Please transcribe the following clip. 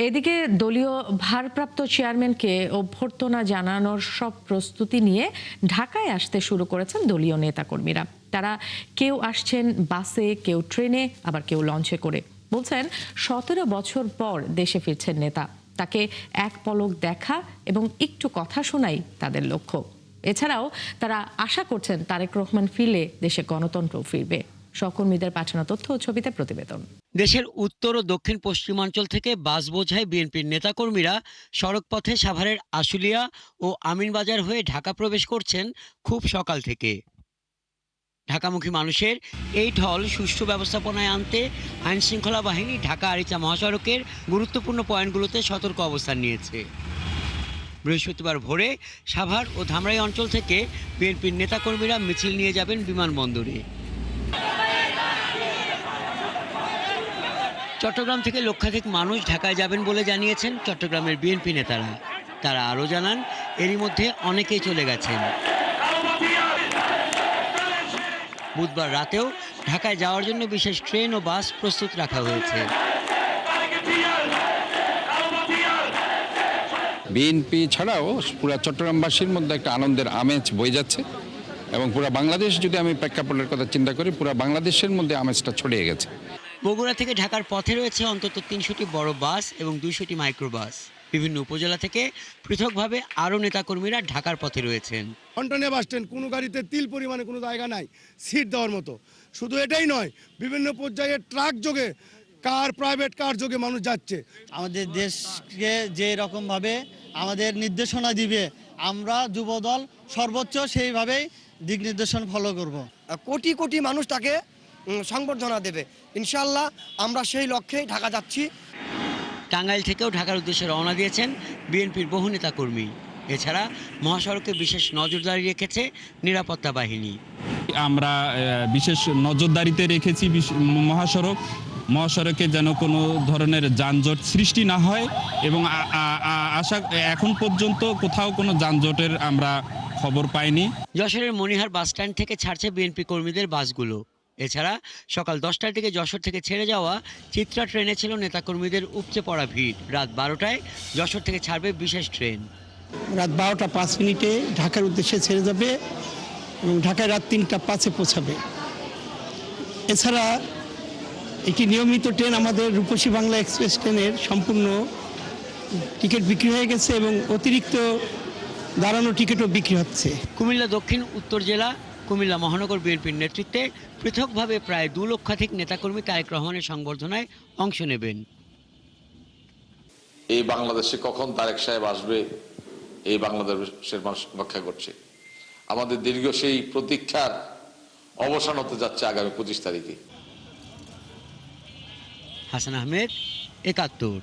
এদিকে দলীয় ভারপ্রাপ্ত চেয়ারম্যানকে অভ্যর্থনা জানানোর সব প্রস্তুতি নিয়ে ঢাকায় আসতে শুরু করেছেন দলীয় নেতাকর্মীরা। তারা কেউ আসছেন বাসে, কেউ ট্রেনে, আবার কেউ লঞ্চে করে। বলছেন 17 বছর পর দেশে ফিরছেন নেতা, তাকে এক পলক দেখা এবং একটু কথা শোনাই তাদের লক্ষ্য। এছাড়াও তারা আশা করছেন তারেক রহমান ফিরলে দেশে গণতন্ত্র ফিরবে। সহকর্মীদের পাঠানো তথ্য ও ছবিতে প্রতিবেদন। দেশের উত্তর ও দক্ষিণ পশ্চিমাঞ্চল থেকে বাস বোঝাই বিএনপির নেতাকর্মীরা সড়কপথে সাভারের আশুলিয়া ও আমিনবাজার হয়ে ঢাকা প্রবেশ করছেন খুব সকাল থেকে। ঢাকামুখী মানুষের এই ঢল সুষ্ঠু ব্যবস্থাপনায় আনতে আইনশৃঙ্খলা বাহিনী ঢাকা আরিচা মহাসড়কের গুরুত্বপূর্ণ পয়েন্টগুলোতে সতর্ক অবস্থান নিয়েছে। বৃহস্পতিবার ভোরে সাভার ও ধামরাই অঞ্চল থেকে বিএনপির নেতাকর্মীরা মিছিল নিয়ে যাবেন বিমানবন্দরে। চট্টগ্রাম থেকে লক্ষাধিক মানুষ ঢাকায় যাবেন বলে জানিয়েছেন চট্টগ্রামের বিএনপি নেতারা। তারা আরও জানান, এরই মধ্যে অনেকেই চলে গেছেন। বুধবার রাতেও ঢাকায় যাওয়ার জন্য বিশেষ ট্রেন ও বাস প্রস্তুত রাখা হয়েছে। বিএনপি ছাড়াও পুরা চট্টগ্রামবাসীর মধ্যে একটা আনন্দের আমেজ বয়ে যাচ্ছে এবং পুরা বাংলাদেশ, যদি আমি প্রেক্ষাপটের কথা চিন্তা করি, পুরা বাংলাদেশের মধ্যে আমেজটা ছড়িয়ে গেছে। বগুড়া থেকে ঢাকার পথে রয়েছে অন্তত 300টি বড় বাস এবং 200টি মাইক্রোবাস। বিভিন্ন উপজেলা থেকে পৃথকভাবে আরও নেতাকর্মীরা ঢাকার পথে রয়েছেন। কন্টনে বাস স্ট্যান্ড, কোনো গাড়িতে তিল পরিমাণে কোনো জায়গা নাই সিট দেওয়ার মতো। শুধু এটাই নয়, বিভিন্ন পর্যায়ে ট্রাক যোগে, কার, প্রাইভেট কার যোগে মানুষ যাচ্ছে। আমাদের দেশকে যে রকমভাবে আমাদের নির্দেশনা দিবে, আমরা যুবদল সর্বোচ্চ সেইভাবেই দিক নির্দেশন ফলো করব। কোটি কোটি মানুষ তাকে সংবর্ধনা দেবে। ইনশাআল্লাহ আমরা সেই লক্ষ্যেই ঢাকা যাচ্ছি। টাঙ্গাইল থেকেও ঢাকার উদ্দেশ্যে রওনা দিয়েছেন বিএনপির বহু নেতাকর্মী। এছাড়া মহাসড়কে বিশেষ নজরদারি রেখেছে নিরাপত্তা বাহিনী। আমরা বিশেষ নজরদারিতে রেখেছি মহাসড়কে যেন কোনো ধরনের যানজট সৃষ্টি না হয় এবং এখন পর্যন্ত কোথাও কোনো যানজটের আমরা খবর পাইনি। যশোরের মনিহার বাস স্ট্যান্ড থেকে ছাড়ছে বিএনপি কর্মীদের বাসগুলো। এছাড়া সকাল 10টার দিকে যশোর থেকে ছেড়ে যাওয়া চিত্রা ট্রেনে ছিল নেতাকর্মীদের উপচে পড়া ভিড়। রাত 12টায় যশোর থেকে ছাড়বে বিশেষ ট্রেন। রাত 12টা 5 মিনিটে ঢাকার উদ্দেশ্যে ছেড়ে যাবে এবং ঢাকায় রাত 3টা 5-এ পৌঁছাবে। এছাড়া একটি নিয়মিত ট্রেন আমাদের রূপসী বাংলা এক্সপ্রেস ট্রেনের সম্পূর্ণ টিকিট বিক্রি হয়ে গেছে এবং অতিরিক্ত দাঁড়ানো টিকিটও বিক্রি হচ্ছে। কুমিল্লা দক্ষিণ উত্তর জেলা কুমিল্লা মহানগর বিএনপির নেতৃত্বে পৃথকভাবে প্রায় 2 লক্ষাধিক নেতাকর্মী তারেক রহমানের সংবর্ধনায় অংশ নেবেন। এই বাংলাদেশে কখন তারেক সাহেব আসবে, এই বাংলাদেশের মানুষ অপেক্ষা করছে। আমাদের দীর্ঘ সেই প্রতীক্ষার অবসান হতে যাচ্ছে আগামী 25 তারিখে। হাসান আহমেদ, 71।